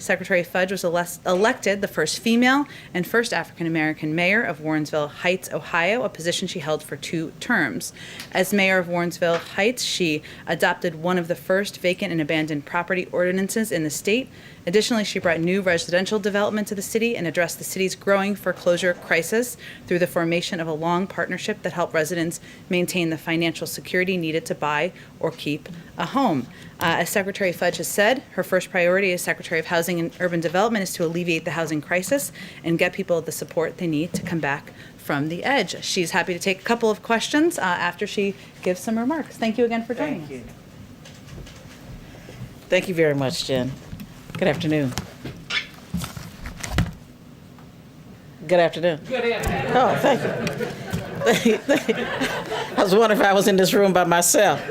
Secretary Fudge was elected the first female and first African-American mayor of Warrensville Heights, Ohio, a position she held for 2 terms. As mayor of Warrensville Heights, she adopted one of the first vacant and abandoned property ordinances in the state. Additionally, she brought new residential development to the city and addressed the city's growing foreclosure crisis through the formation of a long partnership that helped residents maintain the financial security needed to buy or keep a home. As Secretary Fudge has said, her first priority as Secretary of Housing and Urban Development is to alleviate the housing crisis and get people the support they need to come back from the edge. She's happy to take a couple of questions after she gives some remarks. Thank you again for joining us. Thank you very much, Jen. Good afternoon. Good afternoon. Good afternoon. Oh, thank you. I was wondering if I was in this room by myself.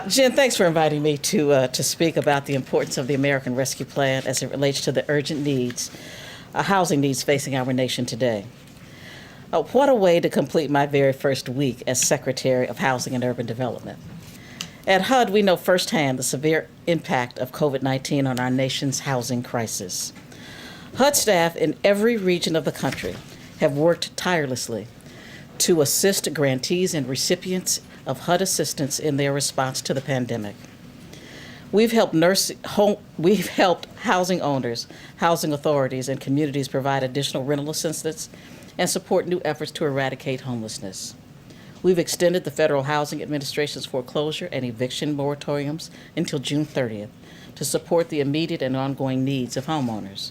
Jen, thanks for inviting me to speak about the importance of the American Rescue Plan as it relates to the urgent needs, housing needs facing our nation today. What a way to complete my very first week as Secretary of Housing and Urban Development. At HUD, we know firsthand the severe impact of COVID-19 on our nation's housing crisis. HUD staff in every region of the country have worked tirelessly to assist grantees and recipients of HUD assistance in their response to the pandemic. We've helped housing owners, housing authorities, and communities provide additional rental assistance and support new efforts to eradicate homelessness. We've extended the Federal Housing Administration's foreclosure and eviction moratoriums until June 30th to support the immediate and ongoing needs of homeowners.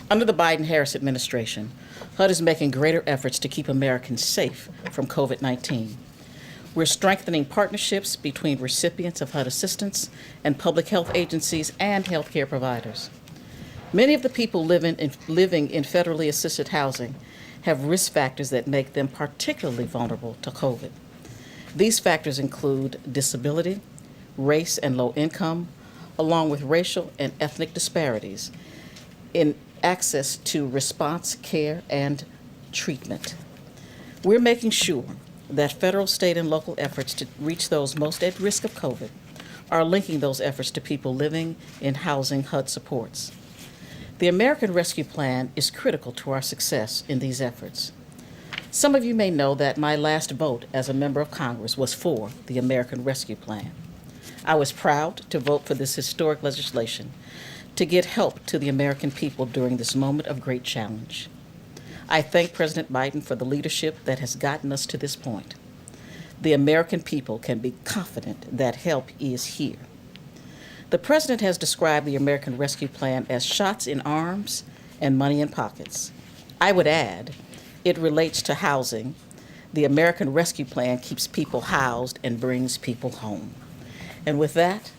Under the Biden-Harris administration, HUD is making greater efforts to keep Americans safe from COVID-19. We're strengthening partnerships between recipients of HUD assistance and public health agencies and healthcare providers. Many of the people living in federally assisted housing have risk factors that make them particularly vulnerable to COVID. These factors include disability, race and low income, along with racial and ethnic disparities in access to response care and treatment. We're making sure that federal, state, and local efforts to reach those most at risk of COVID are linking those efforts to people living in housing HUD supports. The American Rescue Plan is critical to our success in these efforts. Some of you may know that my last vote as a member of Congress was for the American Rescue Plan. I was proud to vote for this historic legislation to get help to the American people during this moment of great challenge. I thank President Biden for the leadership that has gotten us to this point. The American people can be confident that help is here. The President has described the American Rescue Plan as shots in arms and money in pockets. I would add, it relates to housing. The American Rescue Plan keeps people housed and brings people home. And with that,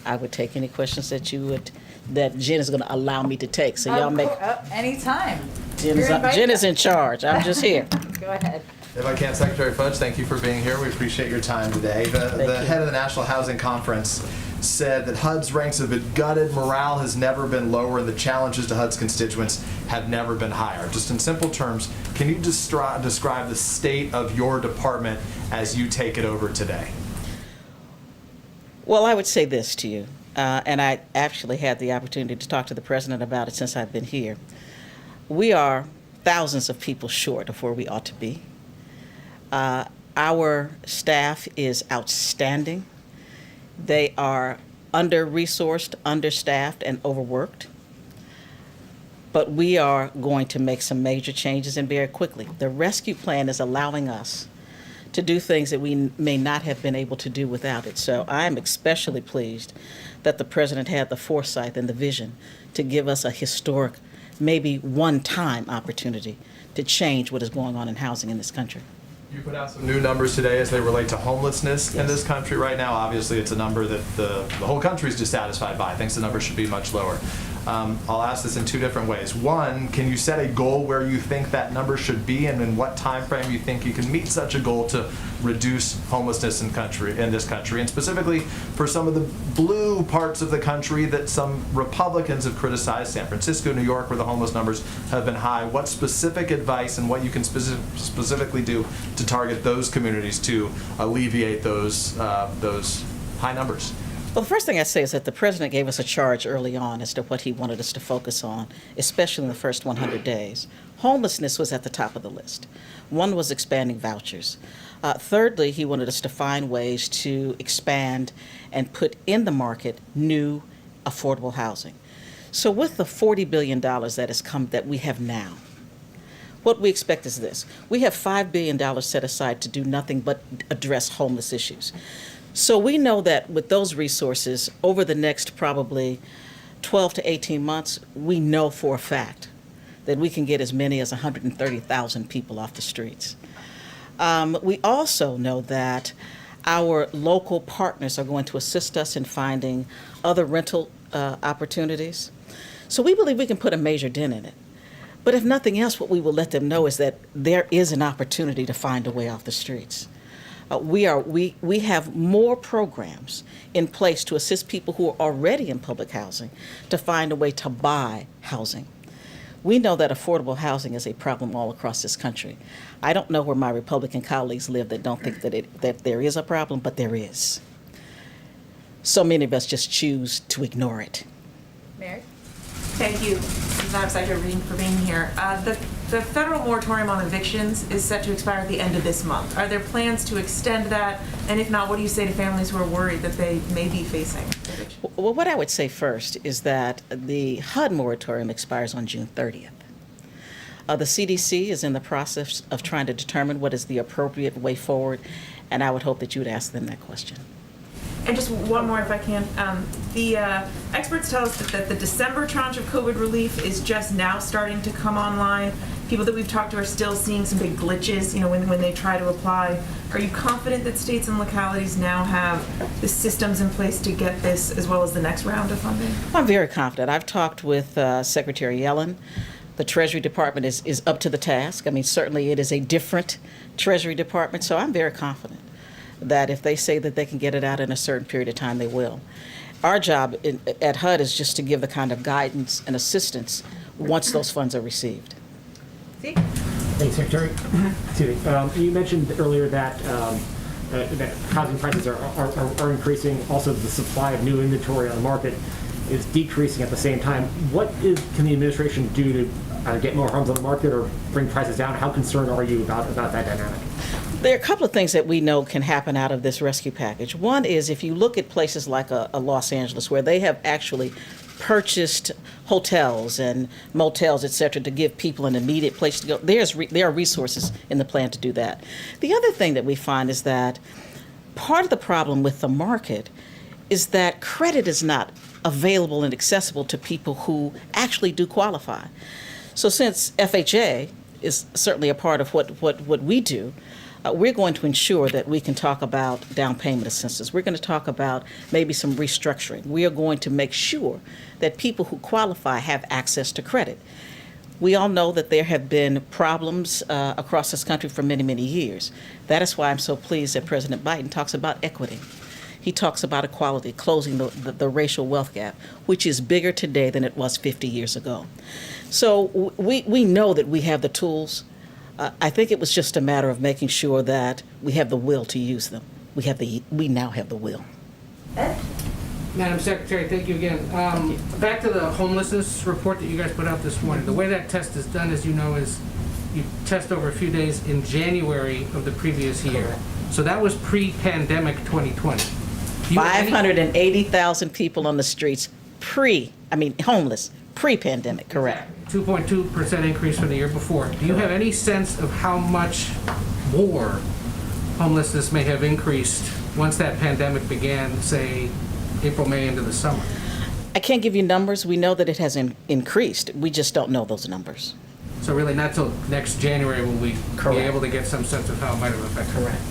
I would take any questions that Jen is going to allow me to take. So y'all make anytime. Jen is in charge. I'm just here. Go ahead. If I can, Secretary Fudge, thank you for being here. We appreciate your time today. The head of the National Housing Conference said that HUD's ranks have been gutted, morale has never been lower, and the challenges to HUD's constituents have never been higher. Just in simple terms, can you describe the state of your department as you take it over today? Well, I would say this to you, and I actually had the opportunity to talk to the President about it since I've been here. We are thousands of people short of where we ought to be. Our staff is outstanding. They are under-resourced, understaffed, and overworked. But we are going to make some major changes and very quickly. The rescue plan is allowing us to do things that we may not have been able to do without it. So I'm especially pleased that the President had the foresight and the vision to give us a historic, maybe one-time opportunity to change what is going on in housing in this country. You put out some new numbers today as they relate to homelessness in this country right now. Obviously, it's a number that the whole country is dissatisfied by. Thinks the number should be much lower. I'll ask this in 2 different ways. One, can you set a goal where you think that number should be, and in what time frame you think you can meet such a goal to reduce homelessness in this country, and specifically for some of the blue parts of the country that some Republicans have criticized, San Francisco, New York, where the homeless numbers have been high. What specific advice and what you can specifically do to target those communities to alleviate those high numbers? Well, the first thing I say is that the president gave us a charge early on as to what he wanted us to focus on, especially in the first 100 days. Homelessness was at the top of the list. One was expanding vouchers. Thirdly, he wanted us to find ways to expand and put in the market new affordable housing. So with the $40 billion that we have now, what we expect is this. We have $5 billion set aside to do nothing but address homeless issues. So we know that with those resources, over the next probably 12 to 18 months, we know for a fact that we can get as many as 130,000 people off the streets. We also know that our local partners are going to assist us in finding other rental opportunities. So we believe we can put a major dent in it. But if nothing else, what we will let them know is that there is an opportunity to find a way off the streets. We have more programs in place to assist people who are already in public housing to find a way to buy housing. We know that affordable housing is a problem all across this country. I don't know where my Republican colleagues live that don't think that there is a problem, but there is. So many of us just choose to ignore it. Mary? Thank you, Madam Secretary, for being here. The federal moratorium on evictions is set to expire at the end of this month. Are there plans to extend that? And if not, what do you say to families who are worried that they may be facing eviction? Well, what I would say first is that the HUD moratorium expires on June 30th. The CDC is in the process of trying to determine what is the appropriate way forward, and I would hope that you would ask them that question. And just one more, if I can. The experts tell us that the December tranche of COVID relief is just now starting to come online. People that we've talked to are still seeing some big glitches, when they try to apply. Are you confident that states and localities now have the systems in place to get this as well as the next round of funding? I'm very confident. I've talked with Secretary Yellen. The Treasury Department is up to the task. I mean, certainly it is a different Treasury Department, so I'm very confident that if they say that they can get it out in a certain period of time, they will. Our job at HUD is just to give the kind of guidance and assistance once those funds are received. See? Thanks, Secretary. Excuse me. You mentioned earlier that housing prices are increasing. Also, the supply of new inventory on the market is decreasing at the same time. What can the administration do to either get more homes on the market or bring prices down? How concerned are you about that dynamic? There are a couple of things that we know can happen out of this rescue package. One is if you look at places like a Los Angeles, where they have actually purchased hotels and motels, et cetera, to give people an immediate place to go, there are resources in the plan to do that. The other thing that we find is that part of the problem with the market is that credit is not available and accessible to people who actually do qualify. So since FHA is certainly a part of what we do, we're going to ensure that we can talk about down payment assistance. We're going to talk about maybe some restructuring. We are going to make sure that people who qualify have access to credit. We all know that there have been problems across this country for many, many years. That is why I'm so pleased that President Biden talks about equity. He talks about equality, closing the racial wealth gap, which is bigger today than it was 50 years ago. So we know that we have the tools. I think it was just a matter of making sure that we have the will to use them. We now have the will. Ed? Madam Secretary, thank you again. Back to the homelessness report that you guys put out this morning. The way that test is done, as you know, is you test over a few days in January of the previous year. So that was pre-pandemic 2020. 580,000 people on the streets homeless, pre-pandemic, correct. 2.2% increase from the year before. Do you have any sense of how much more homelessness may have increased once that pandemic began, say, April, May, into the summer? I can't give you numbers. We know that it has increased. We just don't know those numbers. So really not till next January will we Correct. be able to get some sense of how it might have affected. Correct.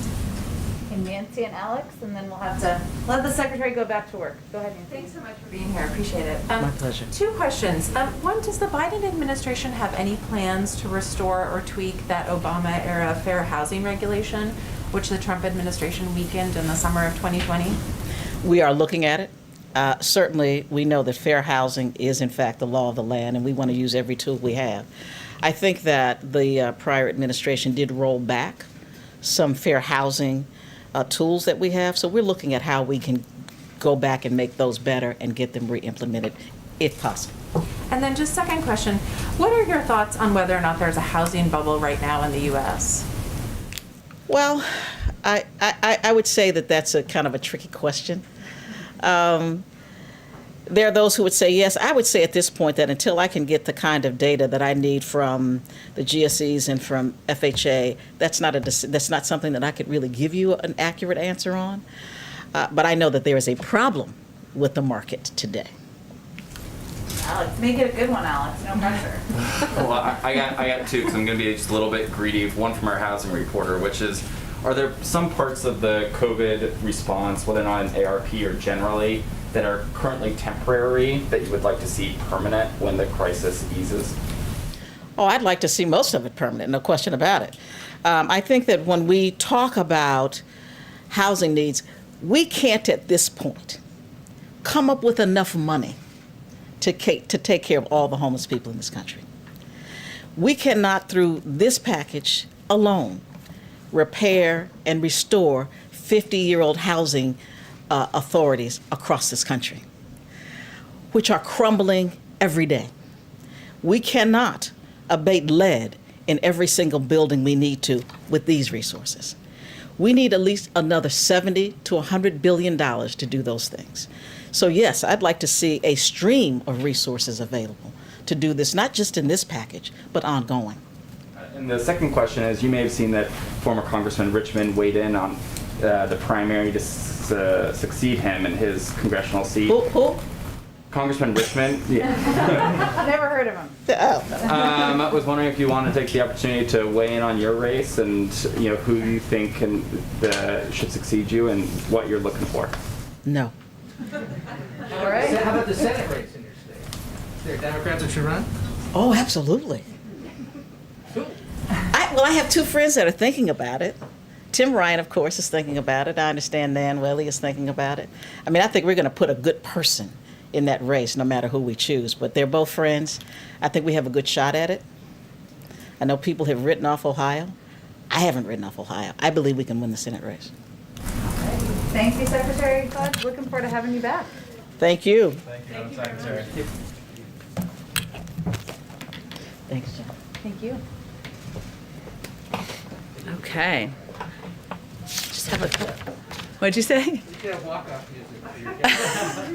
And Nancy and Alex, and then we'll have to let the secretary go back to work. Go ahead, Nancy. Thanks so much for being here. I appreciate it. My pleasure. Two questions. One, does the Biden administration have any plans to restore or tweak that Obama-era fair housing regulation, which the Trump administration weakened in the summer of 2020? We are looking at it. Certainly, we know that fair housing is, in fact, the law of the land, and we want to use every tool we have. I think that the prior administration did roll back some fair housing tools that we have, so we're looking at how we can go back and make those better and get them re-implemented if possible. And then just second question, what are your thoughts on whether or not there's a housing bubble right now in the U.S.? Well, I would say that that's a kind of a tricky question. There are those who would say yes. I would say at this point that until I can get the kind of data that I need from the GSEs and from FHA, that's not something that I could really give you an accurate answer on. But I know that there is a problem with the market today. Alex, make it a good one, Alex. No pressure. Well, I got two because I'm going to be just a little bit greedy. One from our housing reporter, which is, are there some parts of the COVID response, whether or not in ARP or generally, that are currently temporary that you would like to see permanent when the crisis eases? Oh, I'd like to see most of it permanent, no question about it. I think that when we talk about housing needs, we can't at this point come up with enough money to take care of all the homeless people in this country. We cannot, through this package alone, repair and restore 50-year-old housing authorities across this country, which are crumbling every day. We cannot abate lead in every single building we need to with these resources. We need at least another $70 to $100 billion to do those things. So yes, I'd like to see a stream of resources available to do this, not just in this package, but ongoing. And the second question is, you may have seen that former Congressman Richmond weighed in on the primary to succeed him in his congressional seat. Who? Congressman Richmond. Yeah. Never heard of him. Oh. I was wondering if you want to take the opportunity to weigh in on your race and who you think should succeed you and what you're looking for. No. All right. How about the Senate race in your state? Is there Democrats that should run? Oh, absolutely. I have two friends that are thinking about it. Tim Ryan, of course, is thinking about it. I understand Nan Whaley is thinking about it. I mean, I think we're going to put a good person in that race, no matter who we choose. But they're both friends. I think we have a good shot at it. I know people have written off Ohio. I haven't written off Ohio. I believe we can win the Senate race. Thank you, Secretary Fudge. Looking forward to having you back. Thank you. Thank you, Madam Secretary. Thanks, John. Thank you. Okay. Just have a. What'd you say? You can have walk-off music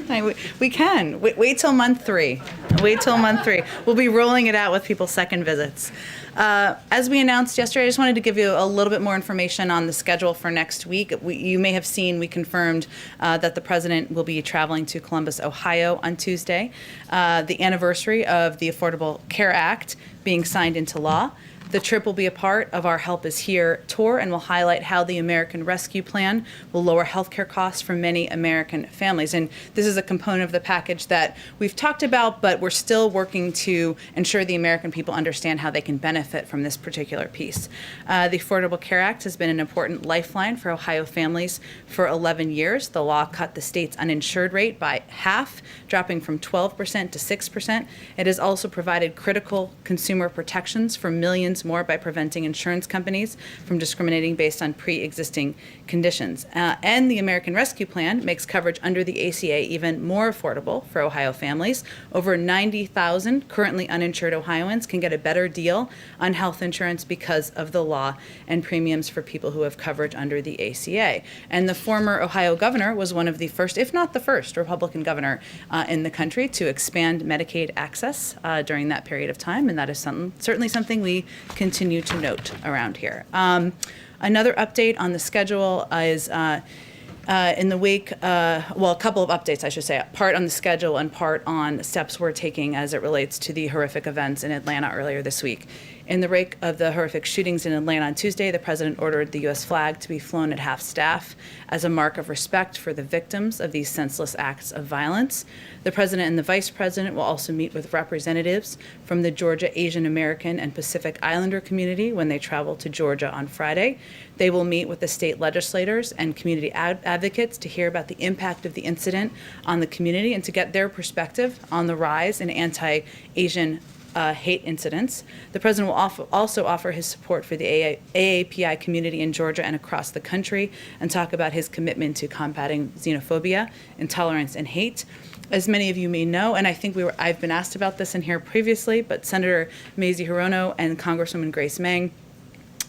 for your We can. Wait till month 3. Wait till month 3. We'll be rolling it out with people's second visits. As we announced yesterday, I just wanted to give you a little bit more information on the schedule for next week. You may have seen we confirmed that the president will be traveling to Columbus, Ohio on Tuesday, the anniversary of the Affordable Care Act being signed into law. The trip will be a part of our Help Is Here tour and will highlight how the American Rescue Plan will lower healthcare costs for many American families. And this is a component of the package that we've talked about, but we're still working to ensure the American people understand how they can benefit from this particular piece. The Affordable Care Act has been an important lifeline for Ohio families for 11 years. The law cut the state's uninsured rate by half, dropping from 12% to 6%. It has also provided critical consumer protections for millions more by preventing insurance companies from discriminating based on pre-existing conditions. And the American Rescue Plan makes coverage under the ACA even more affordable for Ohio families. Over 90,000 currently uninsured Ohioans can get a better deal on health insurance because of the law and premiums for people who have coverage under the ACA. And the former Ohio governor was one of the first, if not the first, Republican governor in the country to expand Medicaid access during that period of time, and that is certainly something we continue to note around here. Another update on the schedule is in the wake, a couple of updates, I should say, part on the schedule and part on steps we're taking as it relates to the horrific events in Atlanta earlier this week. In the wake of the horrific shootings in Atlanta on Tuesday, the president ordered the U.S. flag to be flown at half-staff as a mark of respect for the victims of these senseless acts of violence. The president and the vice president will also meet with representatives from the Georgia Asian American and Pacific Islander community when they travel to Georgia on Friday. They will meet with the state legislators and community advocates to hear about the impact of the incident on the community and to get their perspective on the rise in anti-Asian hate incidents. The president will also offer his support for the AAPI community in Georgia and across the country and talk about his commitment to combating xenophobia, intolerance, and hate. As many of you may know, and I think I've been asked about this in here previously, but Senator Mazie Hirono and Congresswoman Grace Meng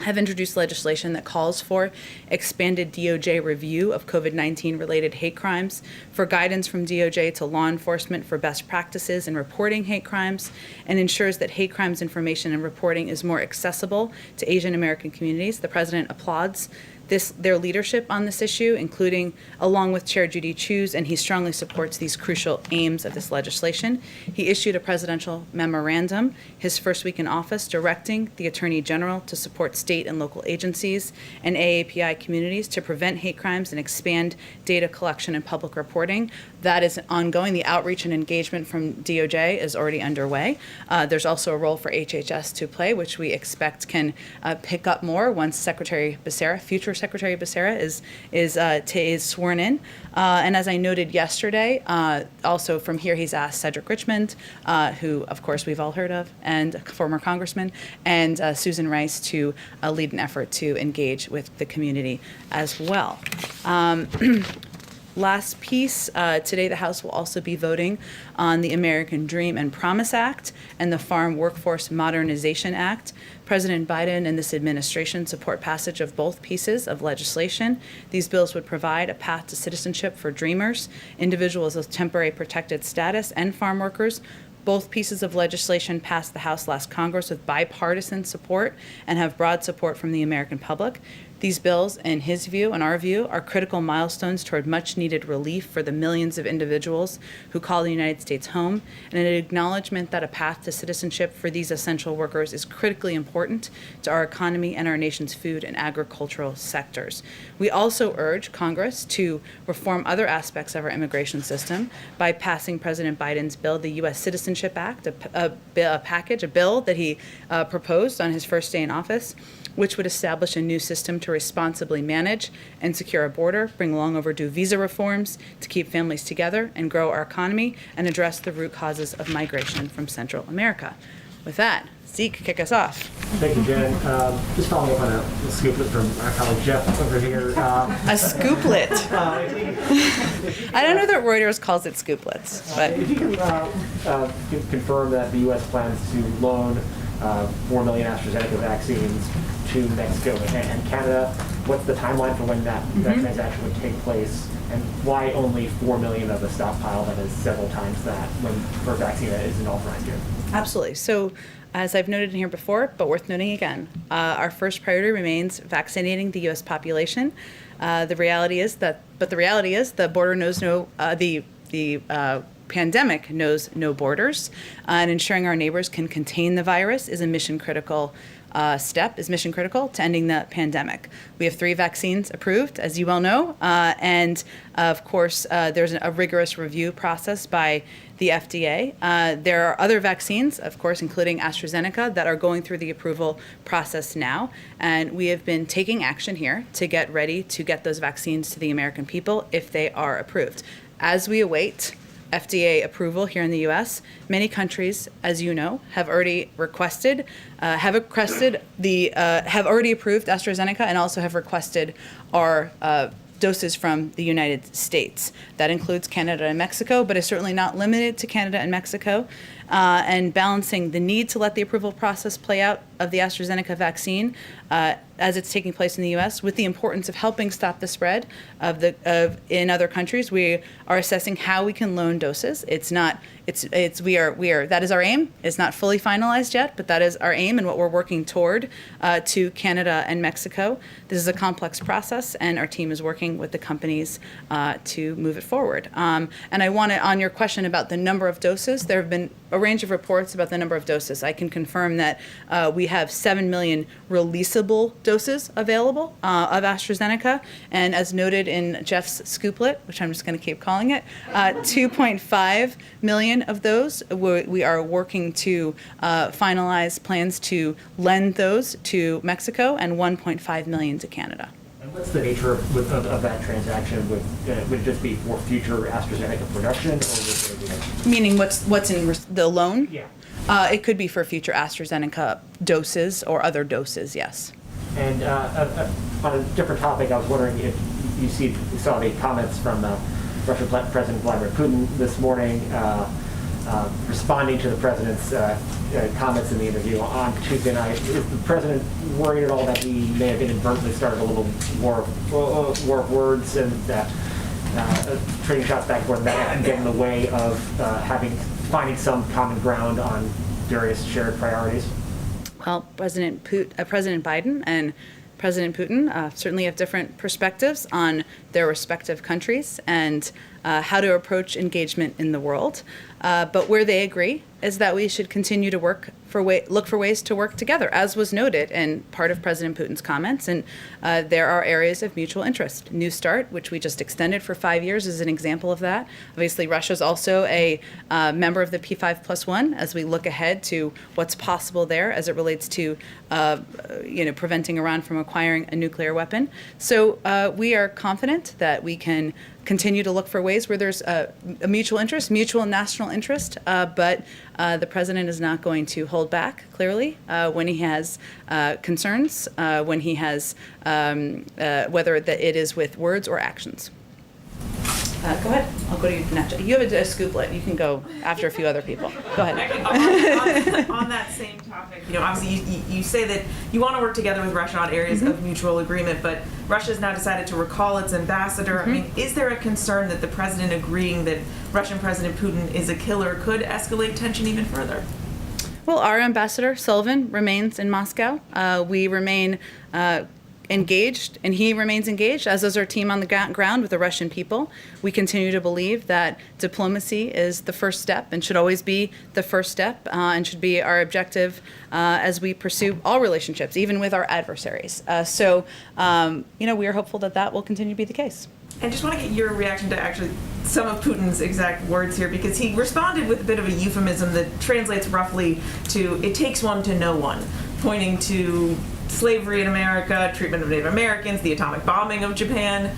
have introduced legislation that calls for expanded DOJ review of COVID-19 related hate crimes, for guidance from DOJ to law enforcement for best practices in reporting hate crimes, and ensures that hate crimes information and reporting is more accessible to Asian American communities. The president applauds their leadership on this issue, including along with Chair Judy Chu's, and he strongly supports these crucial aims of this legislation. He issued a presidential memorandum his first week in office directing the Attorney General to support state and local agencies and AAPI communities to prevent hate crimes and expand data collection and public reporting. That is ongoing. The outreach and engagement from DOJ is already underway. There's also a role for HHS to play, which we expect can pick up more once Secretary Becerra, future Secretary Becerra, is sworn in. And as I noted yesterday, also from here he's asked Cedric Richmond, who of course we've all heard of, and former congressman, and Susan Rice to lead an effort to engage with the community as well. Last piece, today the House will also be voting on the American Dream and Promise Act and the Farm Workforce Modernization Act. President Biden and this administration support passage of both pieces of legislation. These bills would provide a path to citizenship for Dreamers, individuals with temporary protected status, and farm workers. Both pieces of legislation passed the House last Congress with bipartisan support and have broad support from the American public. These bills, in his view and our view, are critical milestones toward much-needed relief for the millions of individuals who call the United States home, and an acknowledgement that a path to citizenship for these essential workers is critically important to our economy and our nation's food and agricultural sectors. We also urge Congress to reform other aspects of our immigration system by passing President Biden's bill, the U.S. Citizenship Act, a bill that he proposed on his first day in office, which would establish a new system to responsibly manage and secure a border, bring long overdue visa reforms to keep families together and grow our economy, and address the root causes of migration from Central America. With that, Zeke, kick us off. Thank you, Jen. Just following up on a scooplet from our colleague Jeff over here. A scooplet. I don't know that Reuters calls it scooplets, but If you can confirm that the U.S. plans to loan 4 million AstraZeneca vaccines to Mexico and Canada, what's the timeline for when that transaction would take place, and why only 4 million of a stockpile that is several times that for a vaccine that isn't authorized here? Absolutely. So, as I've noted in here before, but worth noting again, our first priority remains vaccinating the U.S. population. The reality is the border knows no, the pandemic knows no borders, and ensuring our neighbors can contain the virus is a mission critical to ending the pandemic. We have 3 vaccines approved, as you well know, and of course there's a rigorous review process by the FDA. There are other vaccines, of course, including AstraZeneca, that are going through the approval process now, and we have been taking action here to get ready to get those vaccines to the American people if they are approved. As we await FDA approval here in the U.S., many countries, as you know, have already requested, have already approved AstraZeneca and also have requested our doses from the United States. That includes Canada and Mexico, but is certainly not limited to Canada and Mexico. And balancing the need to let the approval process play out of the AstraZeneca vaccine as it's taking place in the U.S. with the importance of helping stop the spread in other countries. We are assessing how we can loan doses. That is our aim. It's not fully finalized yet, but that is our aim and what we're working toward to Canada and Mexico. This is a complex process, and our team is working with the companies to move it forward. And I want to, on your question about the number of doses, there have been a range of reports about the number of doses. I can confirm that we have 7 million releasable doses available of AstraZeneca, and as noted in Jeff's scooplet, which I'm just going to keep calling it, 2.5 million of those we are working to finalize plans to lend those to Mexico, and 1.5 million to Canada. And what's the nature of that transaction? Would it just be for future AstraZeneca production, or would there be? Meaning what's in the loan? Yeah. It could be for future AstraZeneca doses or other doses, yes. And on a different topic, I was wondering if you saw the comments from Russian President Vladimir Putin this morning, responding to the president's comments in the interview on Tuesday night. Is the president worried at all that he may have inadvertently started a little war of words and trading shots back and forth, that can get in the way of finding some common ground on various shared priorities? Well, President Biden and President Putin certainly have different perspectives on their respective countries and how to approach engagement in the world. But where they agree is that we should continue to look for ways to work together, as was noted in part of President Putin's comments. And there are areas of mutual interest. New START, which we just extended for 5 years, is an example of that. Obviously, Russia is also a member of the P5+1 as we look ahead to what's possible there as it relates to preventing Iran from acquiring a nuclear weapon. So we are confident that we can continue to look for ways where there's a mutual interest, mutual national interest, but the president is not going to hold back, clearly, when he has concerns, when he has, whether it is with words or actions. Go ahead. I'll go to you next. You have a scooplet. You can go after a few other people. Go ahead. On that same topic, obviously you say that you want to work together with Russia on areas of mutual agreement, but Russia has now decided to recall its ambassador. I mean, is there a concern that the president agreeing that Russian President Putin is a killer could escalate tension even further? Well, our ambassador, Sullivan, remains in Moscow. We remain engaged, and he remains engaged, as is our team on the ground with the Russian people. We continue to believe that diplomacy is the first step and should always be the first step and should be our objective as we pursue all relationships, even with our adversaries. So we are hopeful that that will continue to be the case. I just want to get your reaction to actually some of Putin's exact words here, because he responded with a bit of a euphemism that translates roughly to "it takes one to know one," pointing to slavery in America, treatment of Native Americans, the atomic bombing of Japan.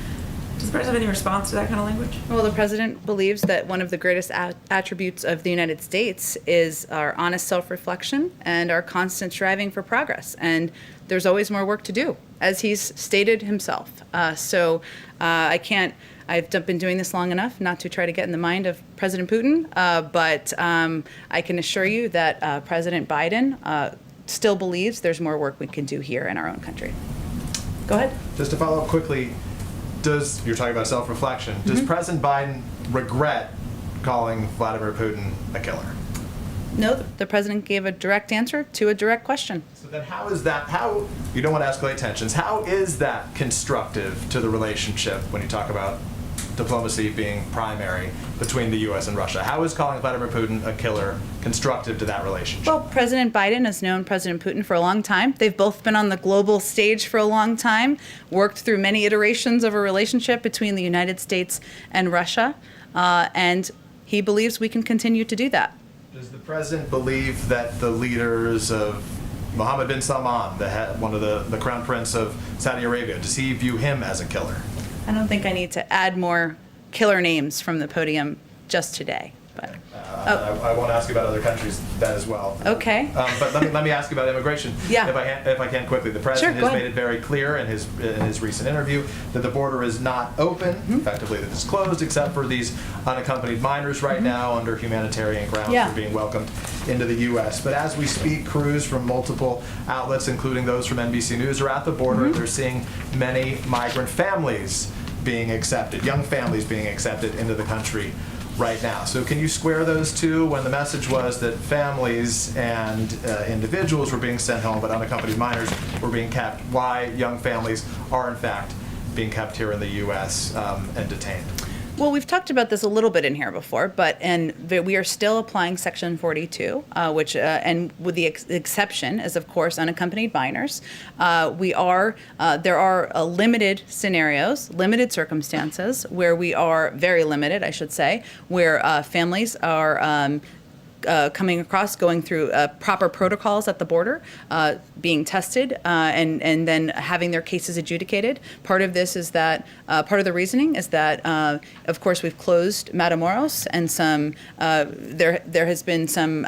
Does the president have any response to that kind of language? Well, the president believes that one of the greatest attributes of the United States is our honest self-reflection and our constant striving for progress. And there's always more work to do, as he's stated himself. I've been doing this long enough not to try to get in the mind of President Putin, but I can assure you that President Biden still believes there's more work we can do here in our own country. Go ahead. Just to follow up quickly, you're talking about self-reflection, does President Biden regret calling Vladimir Putin a killer? No, the president gave a direct answer to a direct question. So then you don't want to escalate tensions, how is that constructive to the relationship when you talk about diplomacy being primary between the U.S. and Russia? How is calling Vladimir Putin a killer constructive to that relationship? Well, President Biden has known President Putin for a long time. They've both been on the global stage for a long time, worked through many iterations of a relationship between the United States and Russia, and he believes we can continue to do that. Does the president believe that the leaders of Mohammed bin Salman, one of the crown prince of Saudi Arabia, does he view him as a killer? I don't think I need to add more killer names from the podium just today. But I won't ask you about other countries that as well. Okay. But let me ask you about immigration. Yeah. If I can quickly, the president Sure, has made it very clear in his recent interview that the border is not open, effectively that it's closed, except for these unaccompanied minors right now under humanitarian grounds Yeah. for being welcomed into the U.S. But as we speak, crews from multiple outlets, including those from NBC News, are at the border. They're seeing many migrant families being accepted, young families being accepted into the country right now. So can you square those two when the message was that families and individuals were being sent home but unaccompanied minors were being kept? Why young families are in fact being kept here in the U.S. And detained? Well, we've talked about this a little bit in here before, but we are still applying Section 42, which, and with the exception is, of course, unaccompanied minors. There are limited scenarios, limited circumstances where we are very limited, I should say, where families are coming across, going through proper protocols at the border, being tested, and then having their cases adjudicated. Part of this is that part of the reasoning is that, of course, we've closed Matamoros, and there has been some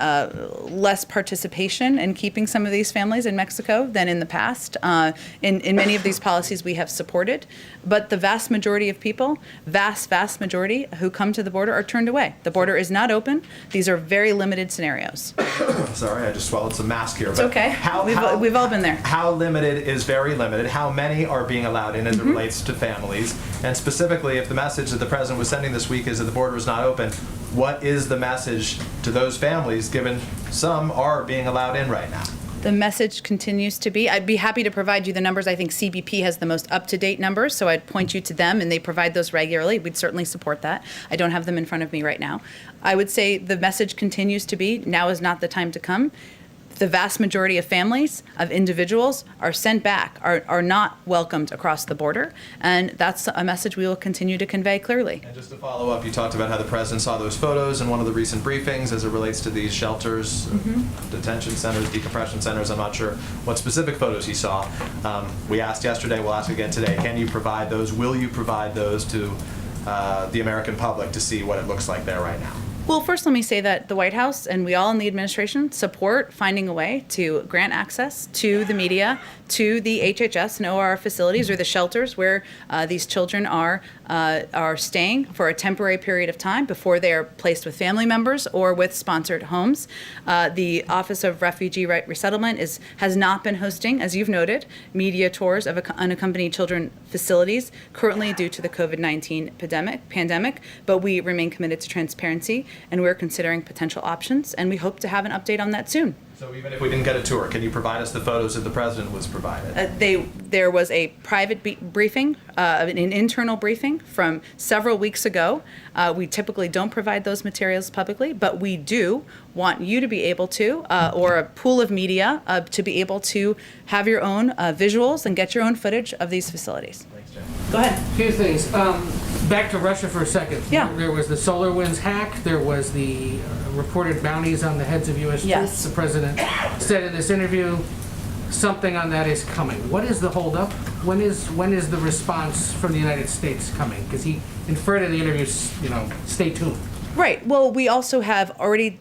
less participation in keeping some of these families in Mexico than in the past. In many of these policies we have supported, but the vast majority of people, vast majority who come to the border are turned away. The border is not open. These are very limited scenarios. Sorry, I just swallowed some mask here. It's okay. We've all been there. How limited is very limited? How many are being allowed in as it relates to families? And specifically, if the message that the president was sending this week is that the border is not open, what is the message to those families, given some are being allowed in right now? The message continues to be, I'd be happy to provide you the numbers. I think CBP has the most up-to-date numbers, so I'd point you to them, and they provide those regularly. We'd certainly support that. I don't have them in front of me right now. I would say the message continues to be, now is not the time to come. The vast majority of families, of individuals, are sent back, are not welcomed across the border, and that's a message we will continue to convey clearly. And just to follow up, you talked about how the president saw those photos in one of the recent briefings as it relates to these shelters, detention centers, decompression centers. I'm not sure what specific photos he saw. We asked yesterday, we'll ask again today, can you provide those? Will you provide those to the American public to see what it looks like there right now? Well, first let me say that the White House and we all in the administration support finding a way to grant access to the media, to the HHS and OR facilities or the shelters where these children are staying for a temporary period of time before they are placed with family members or with sponsored homes. The Office of Refugee Resettlement has not been hosting, as you've noted, media tours of unaccompanied children facilities currently due to the COVID-19 pandemic, but we remain committed to transparency and we're considering potential options, and we hope to have an update on that soon. So even if we didn't get a tour, can you provide us the photos that the president was provided? There was a private briefing, an internal briefing from several weeks ago. We typically don't provide those materials publicly, but we do want you to be able to, or a pool of media, to be able to have your own visuals and get your own footage of these facilities. Thanks, Jay. Go ahead. A few things. Back to Russia for a second. Yeah. There was the SolarWinds hack. There was the reported bounties on the heads of U.S. Yes. troops. The president said in this interview, something on that is coming. What is the holdup? When is the response from the United States coming? Because he inferred in the interview, stay tuned. Right. Well, we also have already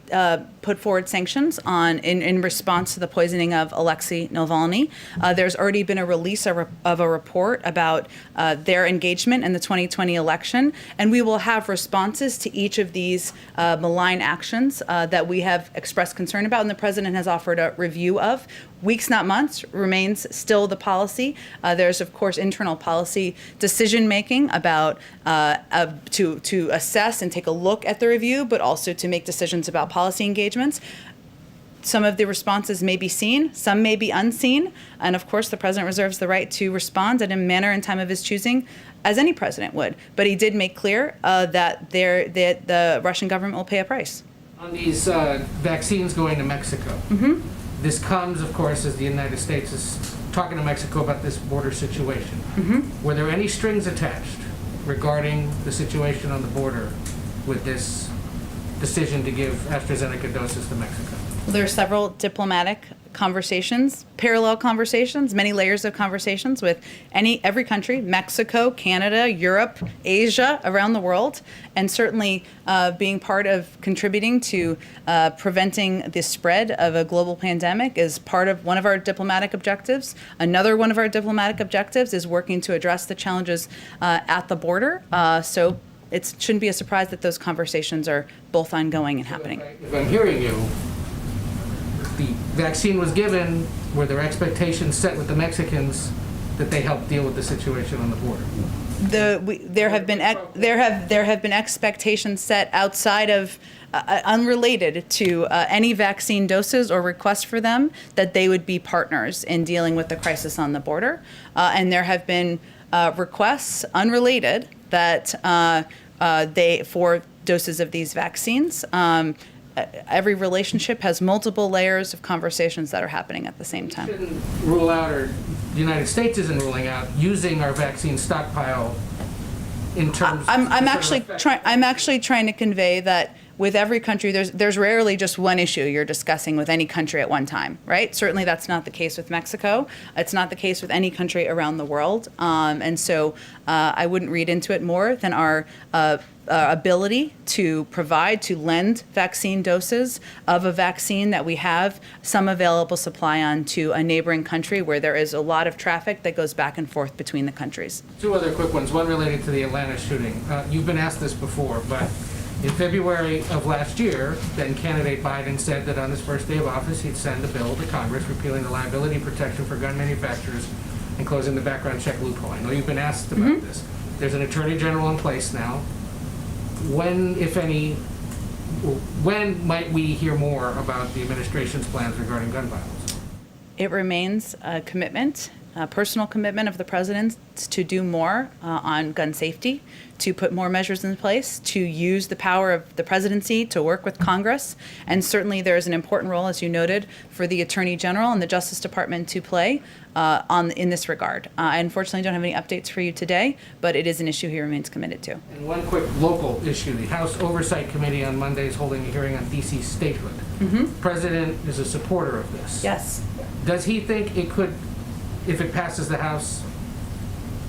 put forward sanctions in response to the poisoning of Alexei Navalny. There's already been a release of a report about their engagement in the 2020 election, and we will have responses to each of these malign actions that we have expressed concern about, and the president has offered a review of. Weeks, not months, remains still the policy. There's, of course, internal policy decision-making about to assess and take a look at the review, but also to make decisions about policy engagements. Some of the responses may be seen, some may be unseen, and of course the president reserves the right to respond in a manner and time of his choosing, as any president would. But he did make clear that the Russian government will pay a price. On these vaccines going to Mexico, this comes, of course, as the United States is talking to Mexico about this border situation. Were there any strings attached regarding the situation on the border with this decision to give AstraZeneca doses to Mexico? Well, there are several diplomatic conversations, parallel conversations, many layers of conversations with every country, Mexico, Canada, Europe, Asia, around the world, and certainly being part of contributing to preventing the spread of a global pandemic is part of one of our diplomatic objectives. Another one of our diplomatic objectives is working to address the challenges at the border. So it shouldn't be a surprise that those conversations are both ongoing and happening. If I'm hearing you, the vaccine was given, were there expectations set with the Mexicans that they help deal with the situation on the border? There have been expectations set outside of unrelated to any vaccine doses or requests for them that they would be partners in dealing with the crisis on the border, and there have been requests unrelated that for doses of these vaccines. Every relationship has multiple layers of conversations that are happening at the same time. Shouldn't rule out, or the United States isn't ruling out, using our vaccine stockpile in terms. I'm actually trying to convey that with every country, there's rarely just one issue you're discussing with any country at one time, right? Certainly that's not the case with Mexico. It's not the case with any country around the world. And so I wouldn't read into it more than our ability to lend vaccine doses of a vaccine that we have some available supply on to a neighboring country where there is a lot of traffic that goes back and forth between the countries. Two other quick ones, one related to the Atlanta shooting. You've been asked this before, but in February of last year, then candidate Biden said that on his first day of office, he'd send a bill to Congress repealing the liability protection for gun manufacturers and closing the background check loophole. I know you've been asked about this. There's an attorney general in place now. When, if any, when might we hear more about the administration's plans regarding gun violence? It remains a commitment, a personal commitment of the president to do more on gun safety, to put more measures in place, to use the power of the presidency to work with Congress. And certainly there is an important role, as you noted, for the Attorney General and the Justice Department to play in this regard. I unfortunately don't have any updates for you today, but it is an issue he remains committed to. And one quick local issue, the House Oversight Committee on Monday is holding a hearing on DC statehood. The president is a supporter of this. Yes. Does he think it could, if it passes the House,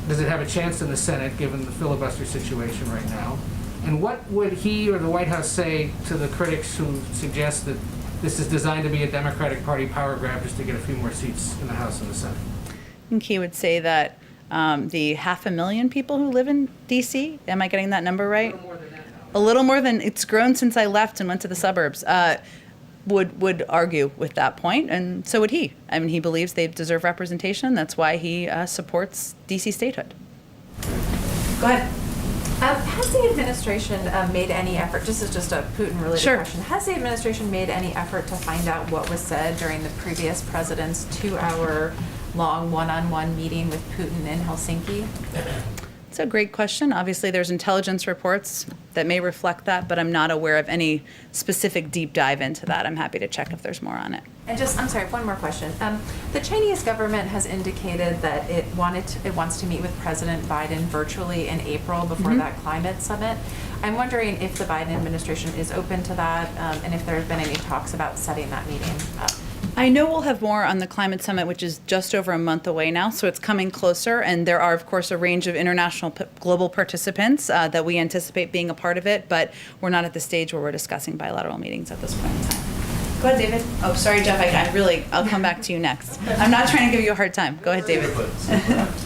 does it have a chance in the Senate, given the filibuster situation right now? And what would he or the White House say to the critics who suggest that this is designed to be a Democratic Party power grab just to get a few more seats in the House and the Senate? I think he would say that the 500,000 people who live in D.C., am I getting that number right? A little more than that now. A little more than, it's grown since I left and went to the suburbs, would argue with that point, and so would he. I mean, he believes they deserve representation. That's why he supports D.C. statehood. Go ahead. Has the administration made any effort, this is just a Putin-related Sure. question, has the administration made any effort to find out what was said during the previous president's 2-hour-long one-on-one meeting with Putin in Helsinki? It's a great question. Obviously, there's intelligence reports that may reflect that, but I'm not aware of any specific deep dive into that. I'm happy to check if there's more on it. And just, I'm sorry, one more question. The Chinese government has indicated that it wants to meet with President Biden virtually in April before that climate summit. I'm wondering if the Biden administration is open to that, and if there have been any talks about setting that meeting up. I know we'll have more on the climate summit, which is just over a month away now, so it's coming closer, and there are, of course, a range of international global participants that we anticipate being a part of it, but we're not at the stage where we're discussing bilateral meetings at this point in time. Go ahead, David. Oh, sorry, Jeff, I'll come back to you next. I'm not trying to give you a hard time. Go ahead, David.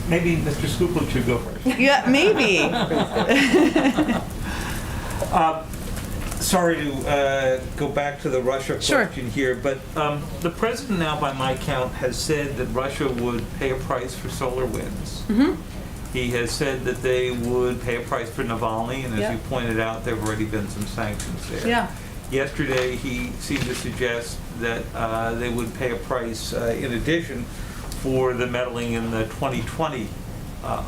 Maybe Mr. Skuplik should go first. Yeah, maybe. Sorry to go back to the Russia Sure. question here, but the president now, by my count, has said that Russia would pay a price for solar winds. He has said that they would pay a price for Navalny, and as Yeah. you pointed out, there have already been some sanctions there. Yeah. Yesterday, he seemed to suggest that they would pay a price in addition for the meddling in the 2020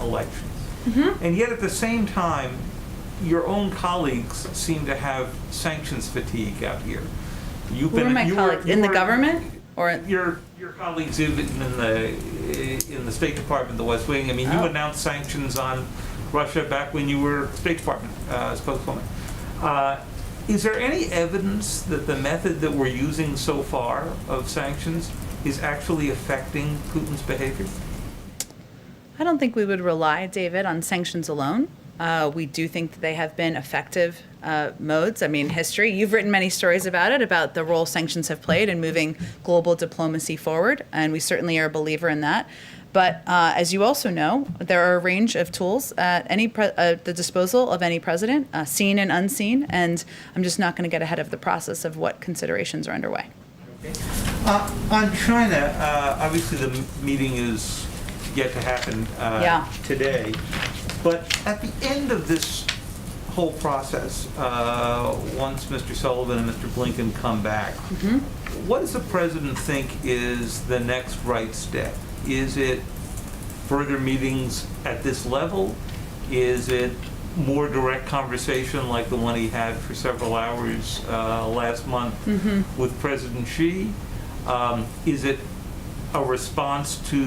elections. And yet, at the same time, your own colleagues seem to have sanctions fatigue out here. Who are my colleagues? In the government? Or your colleagues in the State Department, the West Wing. I mean, you announced sanctions on Russia back when you were State Department spokeswoman. Is there any evidence that the method that we're using so far of sanctions is actually affecting Putin's behavior? I don't think we would rely, David, on sanctions alone. We do think that they have been effective modes. I mean, history, you've written many stories about it, about the role sanctions have played in moving global diplomacy forward, and we certainly are a believer in that. But as you also know, there are a range of tools at the disposal of any president, seen and unseen, and I'm just not going to get ahead of the process of what considerations are underway. On China, obviously the meeting is yet to happen today. But at the end of this whole process, once Mr. Sullivan and Mr. Blinken come back, what does the president think is the next right step? Is it further meetings at this level? Is it more direct conversation like the one he had for several hours last month with President Xi? Is it a response to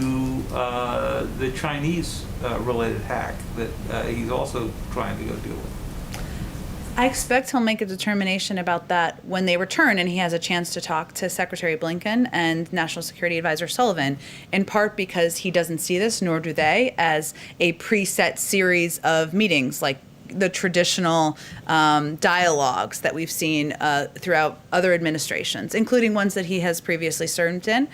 the Chinese related hack that he's also trying to go deal with? I expect he'll make a determination about that when they return and he has a chance to talk to Secretary Blinken and National Security Advisor Sullivan, in part because he doesn't see this, nor do they, as a preset series of meetings like the traditional dialogues that we've seen throughout other administrations, including ones that he has previously served in.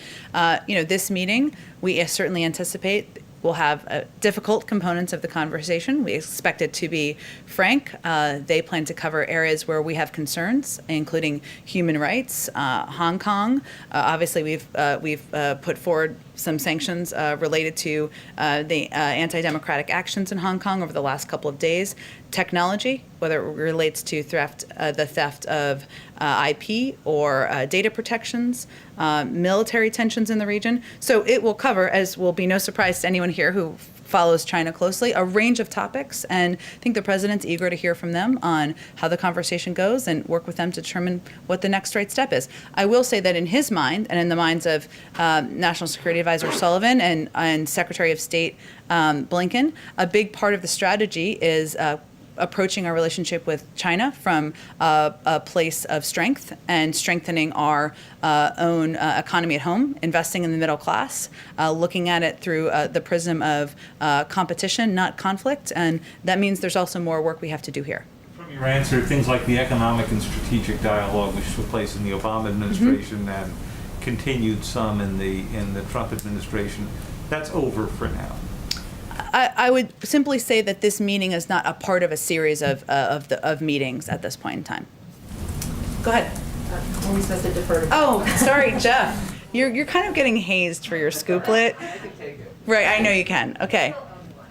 This meeting, we certainly anticipate will have difficult components of the conversation. We expect it to be frank. They plan to cover areas where we have concerns, including human rights, Hong Kong. Obviously, we've put forward some sanctions related to the anti-democratic actions in Hong Kong over the last couple of days. Technology, whether it relates to the theft of IP or data protections, military tensions in the region. So it will cover, as will be no surprise to anyone here who follows China closely, a range of topics. And I think the president's eager to hear from them on how the conversation goes and work with them to determine what the next right step is. I will say that in his mind and in the minds of National Security Advisor Sullivan and Secretary of State Blinken, a big part of the strategy is approaching our relationship with China from a place of strength and strengthening our own economy at home, investing in the middle class, looking at it through the prism of competition, not conflict. And that means there's also more work we have to do here. From your answer, things like the economic and strategic dialogue, which took place in the Obama administration and continued some in the Trump administration, that's over for now. I would simply say that this meeting is not a part of a series of meetings at this point in time. Go ahead. Are we supposed to defer to? Oh, sorry, Jeff. You're kind of getting hazed for your scooplet. I can take it. Right, I know you can. Okay.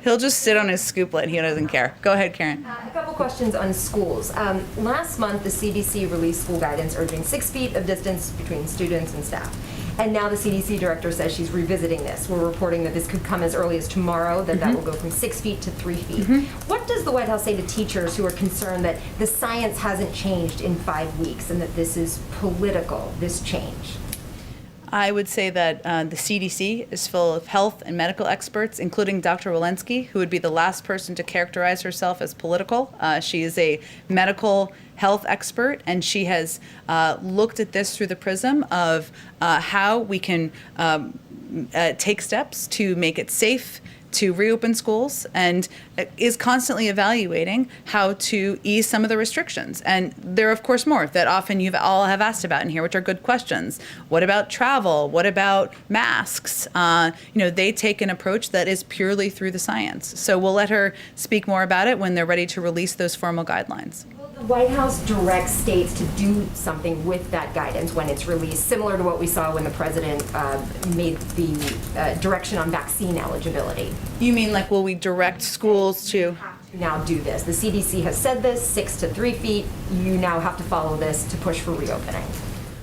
He'll just sit on his scooplet. He doesn't care. Go ahead, Karen. A couple questions on schools. Last month, the CDC released school guidance urging 6 feet of distance between students and staff. And now the CDC director says she's revisiting this. We're reporting that this could come as early as tomorrow, that will go from 6 feet to 3 feet. What does the White House say to teachers who are concerned that the science hasn't changed in 5 weeks and that this is political, this change? I would say that the CDC is full of health and medical experts, including Dr. Walensky, who would be the last person to characterize herself as political. She is a medical health expert, and she has looked at this through the prism of how we can take steps to make it safe to reopen schools, and is constantly evaluating how to ease some of the restrictions. And there are, of course, more that often you all have asked about in here, which are good questions. What about travel? What about masks? They take an approach that is purely through the science. So we'll let her speak more about it when they're ready to release those formal guidelines. The White House directs states to do something with that guidance when it's released, similar to what we saw when the president made the direction on vaccine eligibility. You mean like, will we direct schools to? Now do this. The CDC has said this, 6 to 3 feet. You now have to follow this to push for reopening.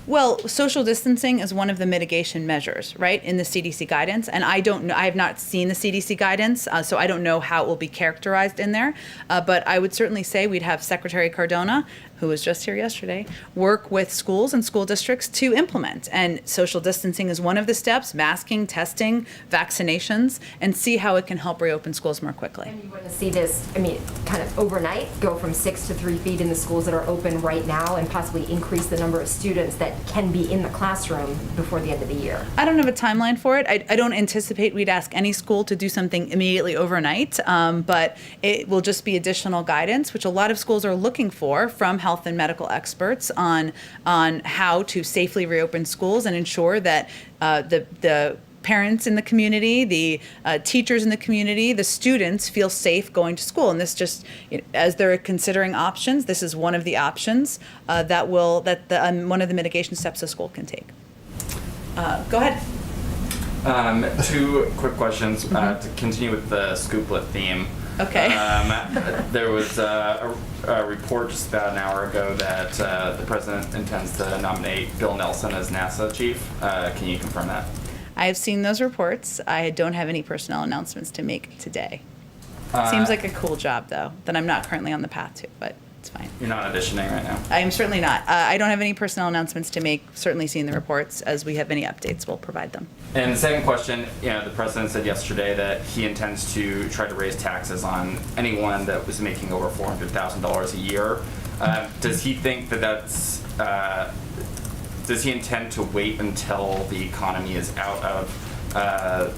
Well, social distancing is one of the mitigation measures, right, in the CDC guidance. And I don't know, I have not seen the CDC guidance, so I don't know how it will be characterized in there. But I would certainly say we'd have Secretary Cardona, who was just here yesterday, work with schools and school districts to implement. And social distancing is one of the steps, masking, testing, vaccinations, and see how it can help reopen schools more quickly. And you want to see this, kind of overnight, go from 6 to 3 feet in the schools that are open right now and possibly increase the number of students that can be in the classroom before the end of the year? I don't have a timeline for it. I don't anticipate we'd ask any school to do something immediately overnight, but it will just be additional guidance, which a lot of schools are looking for from health and medical experts on how to safely reopen schools and ensure that the parents in the community, the teachers in the community, the students feel safe going to school. And this just, as they're considering options, this is one of the options one of the mitigation steps a school can take. Go ahead. 2 quick questions to continue with the scooplet theme. Okay. There was a report just about an hour ago that the president intends to nominate Bill Nelson as NASA chief. Can you confirm that? I have seen those reports. I don't have any personnel announcements to make today. Seems like a cool job, though, that I'm not currently on the path to, but it's fine. You're not auditioning right now? I am certainly not. I don't have any personnel announcements to make. Certainly seeing the reports. As we have any updates, we'll provide them. And the second question, the president said yesterday that he intends to try to raise taxes on anyone that was making over $400,000 a year. Does he think that that's, does he intend to wait until the economy is out of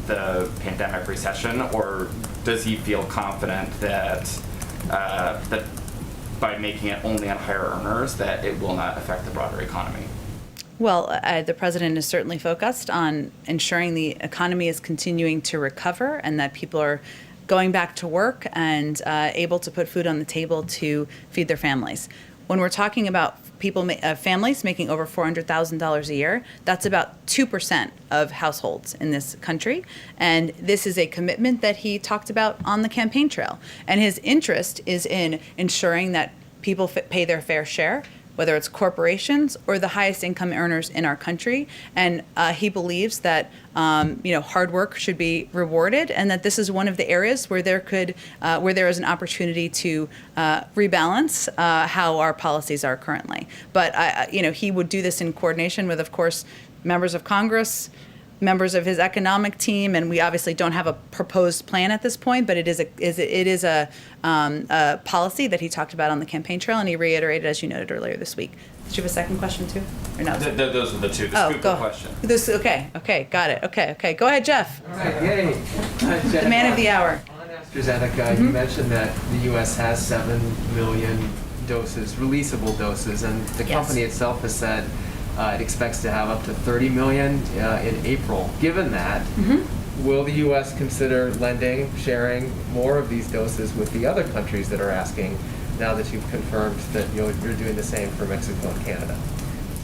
the pandemic recession, or does he feel confident that that by making it only on higher earners that it will not affect the broader economy? Well, the president is certainly focused on ensuring the economy is continuing to recover and that people are going back to work and able to put food on the table to feed their families. When we're talking about families making over $400,000 a year, that's about 2% of households in this country. And this is a commitment that he talked about on the campaign trail. And his interest is in ensuring that people pay their fair share, whether it's corporations or the highest income earners in our country. And he believes that hard work should be rewarded, and that this is one of the areas where there is an opportunity to rebalance how our policies are currently. But he would do this in coordination with, of course, members of Congress, members of his economic team, and we obviously don't have a proposed plan at this point, but it is a policy that he talked about on the campaign trail, and he reiterated, as you noted earlier this week. Did you have a second question too, or no? Those are the two. The scoop of question. Okay, got it. Okay, go ahead, Jeff. All right, yay. The man of the hour. On AstraZeneca, you mentioned that the U.S. has 7 million doses, releasable doses, and the company itself has said it expects to have up to 30 million in April. Given that, will the U.S. consider sharing more of these doses with the other countries that are asking, now that you've confirmed that you're doing the same for Mexico and Canada?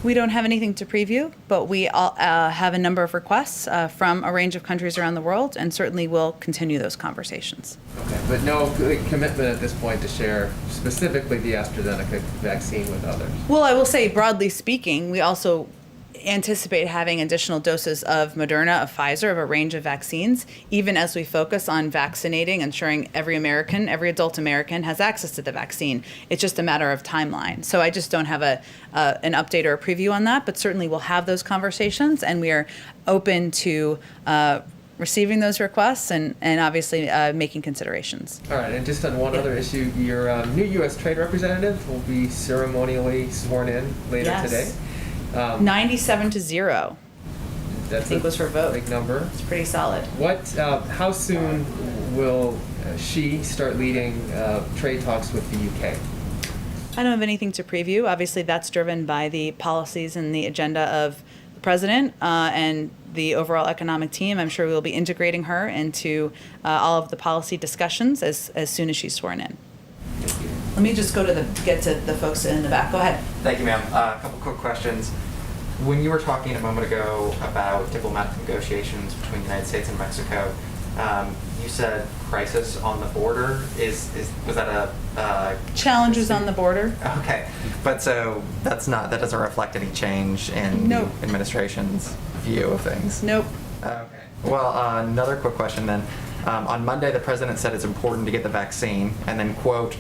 We don't have anything to preview, but we have a number of requests from a range of countries around the world, and certainly will continue those conversations. Okay, but no commitment at this point to share specifically the AstraZeneca vaccine with others? Well, I will say, broadly speaking, we also anticipate having additional doses of Moderna, of Pfizer, of a range of vaccines, even as we focus on vaccinating, ensuring every adult American has access to the vaccine. It's just a matter of timeline. So I just don't have an update or a preview on that, but certainly we'll have those conversations, and we are open to receiving those requests and obviously making considerations. All right, and just on one other issue, your new U.S. trade representative will be ceremonially sworn in later today. 97-0. I think was her vote. Big number. It's pretty solid. How soon will she start leading trade talks with the UK? I don't have anything to preview. Obviously, that's driven by the policies and the agenda of the president and the overall economic team. I'm sure we'll be integrating her into all of the policy discussions as soon as she's sworn in. Thank you. Let me just get to the folks in the back. Go ahead. Thank you, ma'am. A couple quick questions. When you were talking a moment ago about diplomatic negotiations between the United States and Mexico, you said crisis on the border. Was that a challenges on the border? Okay, but so that doesn't reflect any change in the administration's view of things. Nope. Okay. Well, another quick question then. On Monday, the president said it's important to get the vaccine, and then, quote,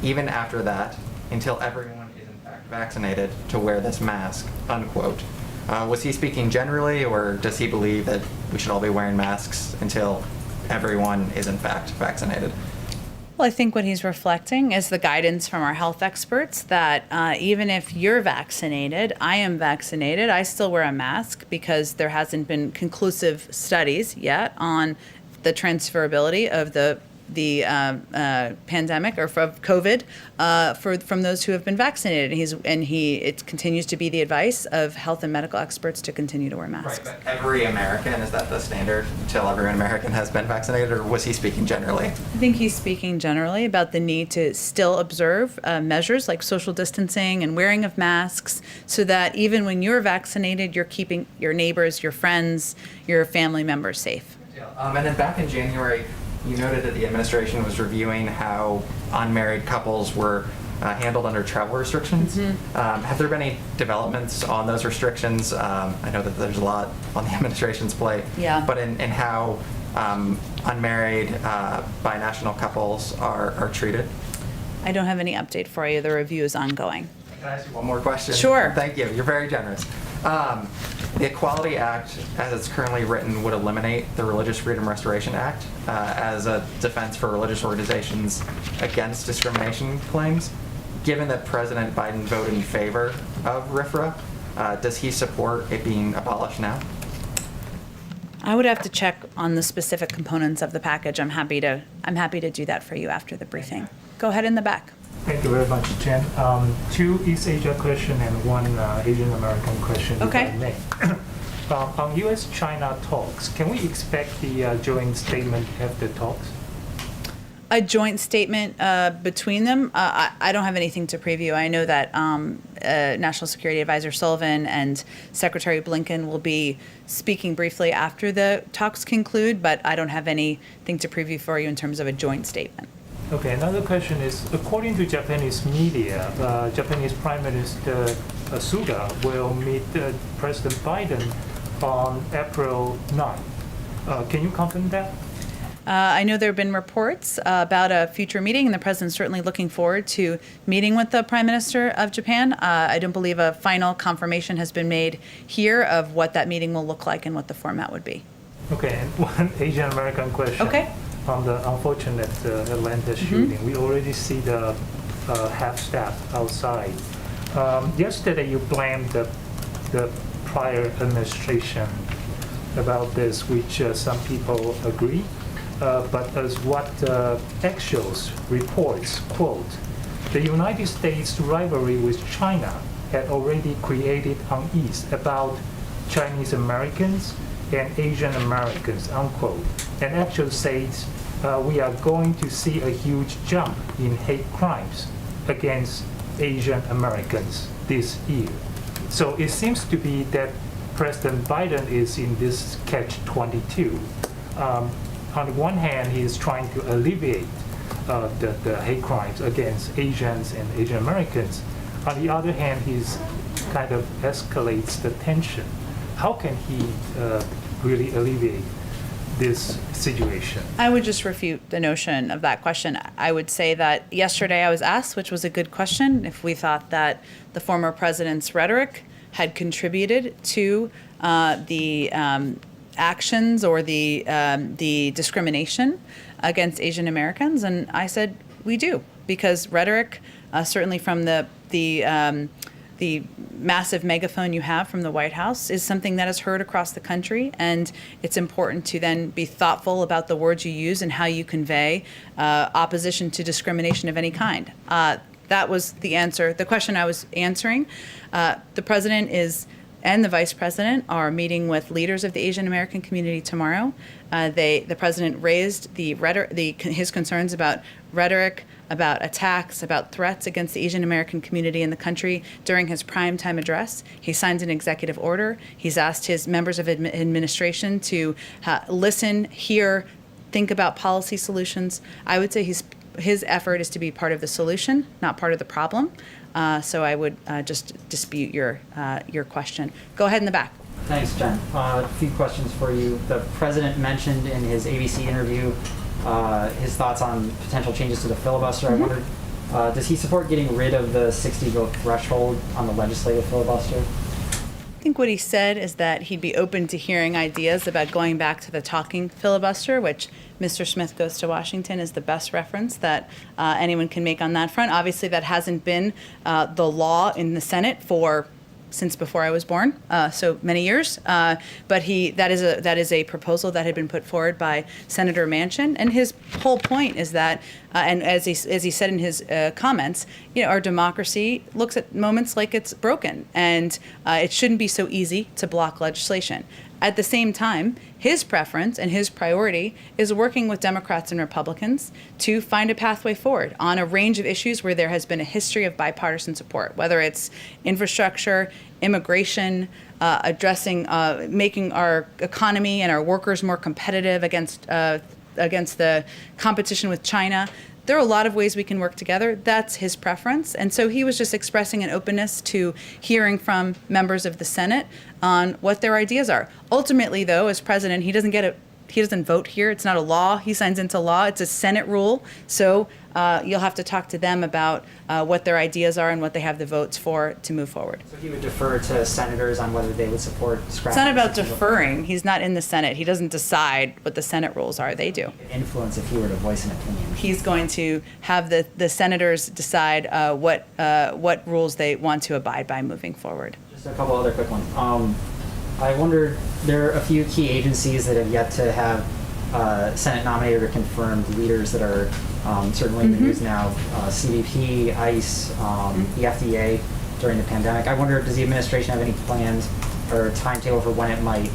even after that, until everyone is in fact vaccinated, to wear this mask, unquote. Was he speaking generally, or does he believe that we should all be wearing masks until everyone is in fact vaccinated? Well, I think what he's reflecting is the guidance from our health experts that even if you're vaccinated, I am vaccinated, I still wear a mask because there hasn't been conclusive studies yet on the transferability of the pandemic or of COVID from those who have been vaccinated. It continues to be the advice of health and medical experts to continue to wear masks. Right, but every American, is that the standard until every American has been vaccinated, or was he speaking generally? I think he's speaking generally about the need to still observe measures like social distancing and wearing of masks so that even when you're vaccinated, you're keeping your neighbors, your friends, your family members safe. And then back in January, you noted that the administration was reviewing how unmarried couples were handled under travel restrictions. Have there been any developments on those restrictions? I know that there's a lot on the administration's plate, but in how unmarried binational couples are treated? I don't have any update for you. The review is ongoing. Can I ask you one more question? Sure. Thank you. You're very generous. The Equality Act, as it's currently written, would eliminate the Religious Freedom Restoration Act as a defense for religious organizations against discrimination claims. given that President Biden voted in favor of RFRA, does he support it being abolished now? I would have to check on the specific components of the package. I'm happy to do that for you after the briefing. Go ahead in the back. Thank you very much, Jen. Two East Asia question and one Asian American question, Okay. if I may. On U.S.-China talks, can we expect the joint statement after talks? A joint statement between them? I don't have anything to preview. I know that National Security Advisor Sullivan and Secretary Blinken will be speaking briefly after the talks conclude, but I don't have anything to preview for you in terms of a joint statement. Okay, another question is, according to Japanese media, Japanese Prime Minister Suga will meet President Biden on April 9th. Can you confirm that? I know there have been reports about a future meeting, and the president's certainly looking forward to meeting with the Prime Minister of Japan. I don't believe a final confirmation has been made here of what that meeting will look like and what the format would be. Okay, and one Asian American question. Okay. On the unfortunate Atlanta shooting, we already see the half-staff outside. Yesterday, you blamed the prior administration about this, which some people agree. But as what Axios reports, quote, the United States rivalry with China had already created unease about Chinese Americans and Asian Americans, unquote. And Axios says we are going to see a huge jump in hate crimes against Asian Americans this year. So it seems to be that President Biden is in this catch-22. On the one hand, he is trying to alleviate the hate crimes against Asians and Asian Americans. On the other hand, he's kind of escalates the tension. How can he really alleviate this situation? I would just refute the notion of that question. I would say that yesterday I was asked, which was a good question, if we thought that the former president's rhetoric had contributed to the actions or the discrimination against Asian Americans, and I said we do, because rhetoric, certainly from the massive megaphone you have from the White House, is something that is heard across the country, and it's important to then be thoughtful about the words you use and how you convey opposition to discrimination of any kind. That was the answer, the question I was answering. The president and the vice president are meeting with leaders of the Asian American community tomorrow. The president raised his concerns about rhetoric, about attacks, about threats against the Asian American community in the country during his primetime address. He signed an executive order. He's asked his members of administration to listen, hear, think about policy solutions. I would say his effort is to be part of the solution, not part of the problem. So I would just dispute your question. Go ahead in the back. Thanks, Jen. A few questions for you. The president mentioned in his ABC interview his thoughts on potential changes to the filibuster. Mm-hmm. I wondered, does he support getting rid of the 60-vote threshold on the legislative filibuster? I think what he said is that he'd be open to hearing ideas about going back to the talking filibuster, which Mr. Smith Goes to Washington is the best reference that anyone can make on that front. Obviously, that hasn't been the law in the Senate since before I was born, so many years. But that is a proposal that had been put forward by Senator Manchin, and his whole point is that, and as he said in his comments, our democracy looks at moments like it's broken, and it shouldn't be so easy to block legislation. At the same time, his preference and his priority is working with Democrats and Republicans to find a pathway forward on a range of issues where there has been a history of bipartisan support, whether it's infrastructure, immigration, making our economy and our workers more competitive against the competition with China. There are a lot of ways we can work together. That's his preference. And so he was just expressing an openness to hearing from members of the Senate on what their ideas are. Ultimately, though, as president, he doesn't get vote here. It's not a law. He signs into law. It's a Senate rule. So you'll have to talk to them about what their ideas are and what they have the votes for to move forward. So he would defer to senators on whether they would support scrapping. It's not about deferring. He's not in the Senate. He doesn't decide what the Senate rules are. They do. Influence if he were to voice an opinion. He's going to have the senators decide what rules they want to abide by moving forward. Just a couple other quick ones. I wondered, there are a few key agencies that have yet to have Senate nominated or confirmed leaders that are certainly in the news now. CBP, ICE, the FDA during the pandemic. I wonder, does the administration have any plans or timetable for when it might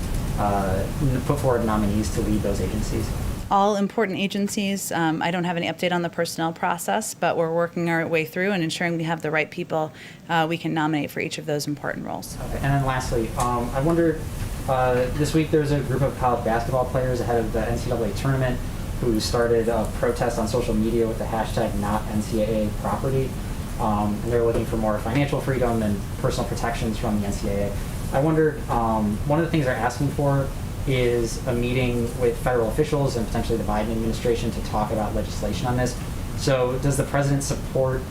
put forward nominees to lead those agencies? All important agencies. I don't have any update on the personnel process, but we're working our way through and ensuring we have the right people we can nominate for each of those important roles. Okay. And then lastly, I wonder, this week there's a group of college basketball players ahead of the NCAA tournament who started a protest on social media with the hashtag #NotNCAA and they're looking for more financial freedom and personal protections from the NCAA. I wonder, one of the things they're asking for is a meeting with federal officials and potentially the Biden administration to talk about legislation on this. So does the president support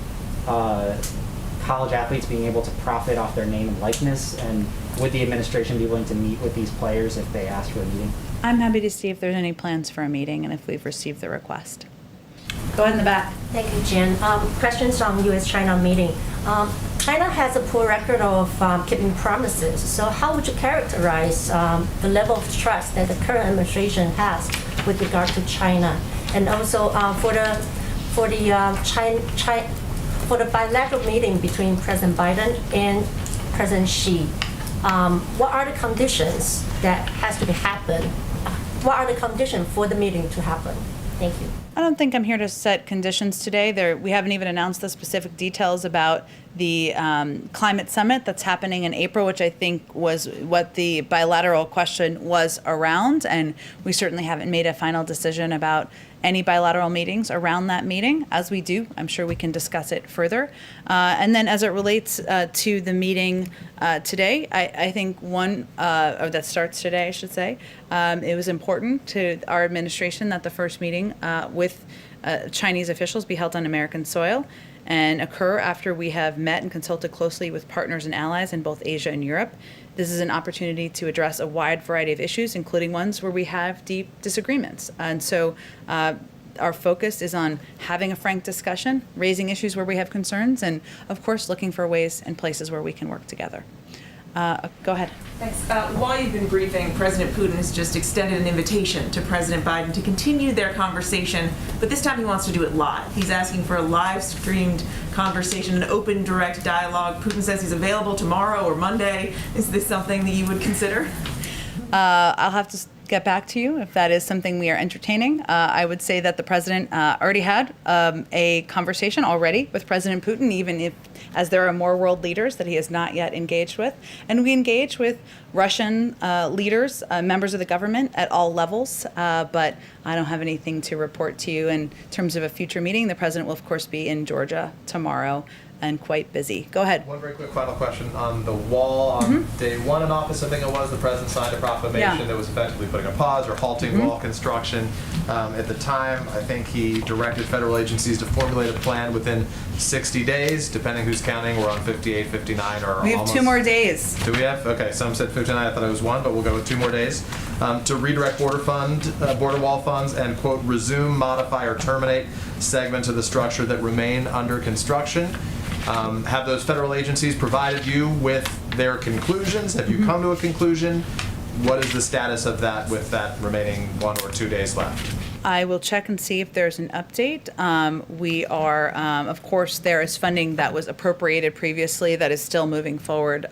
college athletes being able to profit off their name and likeness? And would the administration be willing to meet with these players if they asked for a meeting? I'm happy to see if there's any plans for a meeting and if we've received the request. Go ahead in the back. Thank you, Jen. Questions on U.S.-China meeting. China has a poor record of keeping promises. So how would you characterize the level of trust that the current administration has with regard to China? And also for the bilateral meeting between President Biden and President Xi, what are the conditions that has to happen? What are the conditions for the meeting to happen? Thank you. I don't think I'm here to set conditions today. We haven't even announced the specific details about the climate summit that's happening in April, which I think was what the bilateral question was around. And we certainly haven't made a final decision about any bilateral meetings around that meeting. As we do, I'm sure we can discuss it further. And then as it relates to the meeting today, I think or that starts today, I should say, it was important to our administration that the first meeting with Chinese officials be held on American soil and occur after we have met and consulted closely with partners and allies in both Asia and Europe. This is an opportunity to address a wide variety of issues, including ones where we have deep disagreements. And so our focus is on having a frank discussion, raising issues where we have concerns, and of course looking for ways and places where we can work together. Go ahead. Thanks. While you've been briefing, President Putin has just extended an invitation to President Biden to continue their conversation, but this time he wants to do it live. He's asking for a live-streamed conversation, an open, direct dialogue. Putin says he's available tomorrow or Monday. Is this something that you would consider? I'll have to get back to you if that is something we are entertaining. I would say that the president already had a conversation already with President Putin, even if, as there are more world leaders that he has not yet engaged with. And we engage with Russian leaders, members of the government at all levels, but I don't have anything to report to you in terms of a future meeting. The president will, of course, be in Georgia tomorrow and quite busy. Go ahead. One very quick final question on the wall. On day one in office, I think it was, the president signed a proclamation that was effectively putting a pause or halting wall construction. At the time, I think he directed federal agencies to formulate a plan within 60 days, depending who's counting. We're on 58, 59, or we have almost. 2 more days. Do we have? Okay, some said 59. I thought it was 1, but we'll go with 2 more days to redirect border wall funds and, quote, resume, modify, or terminate segments of the structure that remain under construction. Have those federal agencies provided you with their conclusions? Have you come to a conclusion? What is the status of that with that remaining 1 or 2 days left? I will check and see if there's an update. We are, of course, there is funding that was appropriated previously that is still moving forward.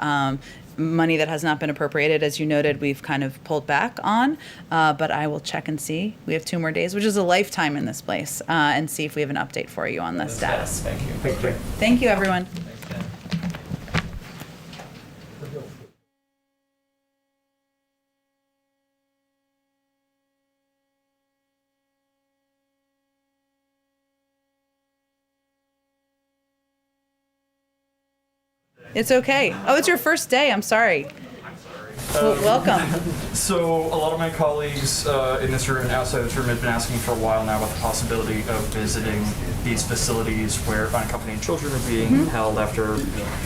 Money that has not been appropriated, as you noted, we've kind of pulled back on, but I will check and see. We have 2 more days, which is a lifetime in this place, and see if we have an update for you on the status. Thank you. Thank you, everyone. It's okay. Oh, it's your first day. I'm sorry. Welcome. So a lot of my colleagues in this room and outside this room have been asking for a while now about the possibility of visiting these facilities where unaccompanied children are being held after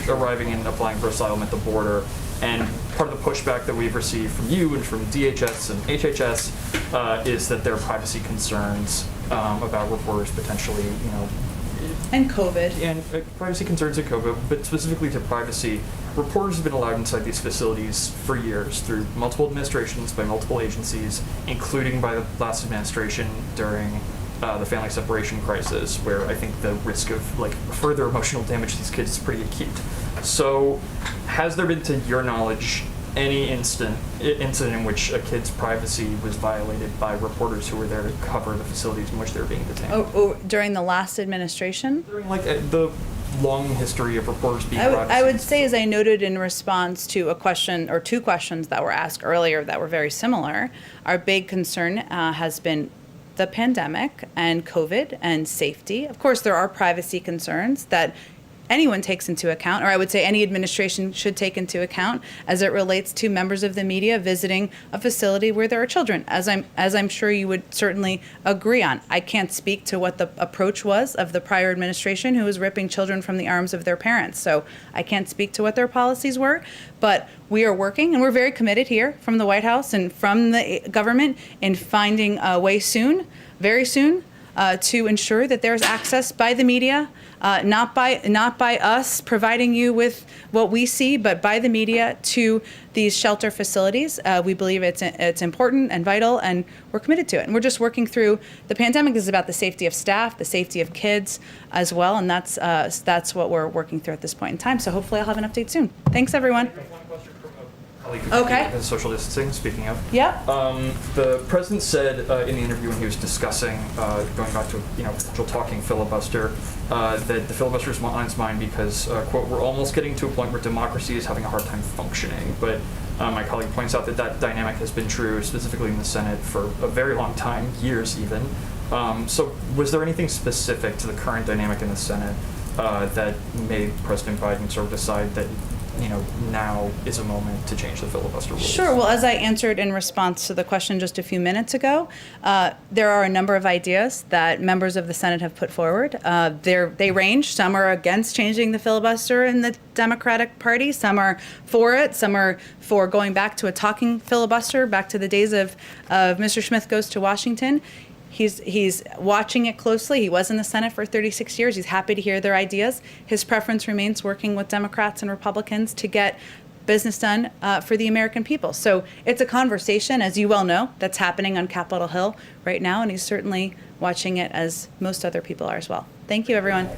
arriving and applying for asylum at the border. And part of the pushback that we've received from you and from DHS and HHS is that there are privacy concerns about reporters potentially, And COVID. and privacy concerns in COVID, but specifically to privacy. Reporters have been allowed inside these facilities for years through multiple administrations by multiple agencies, including by the last administration during the family separation crisis, where I think the risk of further emotional damage to these kids is pretty acute. So, has there been, to your knowledge, any incident in which a kid's privacy was violated by reporters who were there to cover the facilities in which they were being detained? During the last administration? During the long history of reporters being I would say, as I noted in response to a question or two questions that were asked earlier that were very similar, our big concern has been the pandemic and COVID and safety. Of course, there are privacy concerns that anyone takes into account, or I would say any administration should take into account as it relates to members of the media visiting a facility where there are children, as I'm sure you would certainly agree on. I can't speak to what the approach was of the prior administration who was ripping children from the arms of their parents, so I can't speak to what their policies were, but we are working, and we're very committed here from the White House and from the government in finding a way soon, very soon, to ensure that there's access by the media, not by us providing you with what we see, but by the media to these shelter facilities. We believe it's important and vital, and we're committed to it. And we're just working through the pandemic is about the safety of staff, the safety of kids as well, and that's what we're working through at this point in time. So hopefully I'll have an update soon. Thanks, everyone. Okay. The social distancing, speaking of. Yep. The president said in the interview when he was discussing, going back to potential talking filibuster, that the filibuster is on his mind because, quote, we're almost getting to a point where democracy is having a hard time functioning. But my colleague points out that dynamic has been true, specifically in the Senate, for a very long time, years even. So was there anything specific to the current dynamic in the Senate that made President Biden sort of decide that now is a moment to change the filibuster rules? Sure. Well, as I answered in response to the question just a few minutes ago, there are a number of ideas that members of the Senate have put forward. They range. Some are against changing the filibuster in the Democratic Party. Some are for it. Some are for going back to a talking filibuster, back to the days of Mr. Smith Goes to Washington. He's watching it closely. He was in the Senate for 36 years. He's happy to hear their ideas. His preference remains working with Democrats and Republicans to get business done for the American people. So it's a conversation, as you well know, that's happening on Capitol Hill right now, and he's certainly watching it as most other people are as well. Thank you, everyone.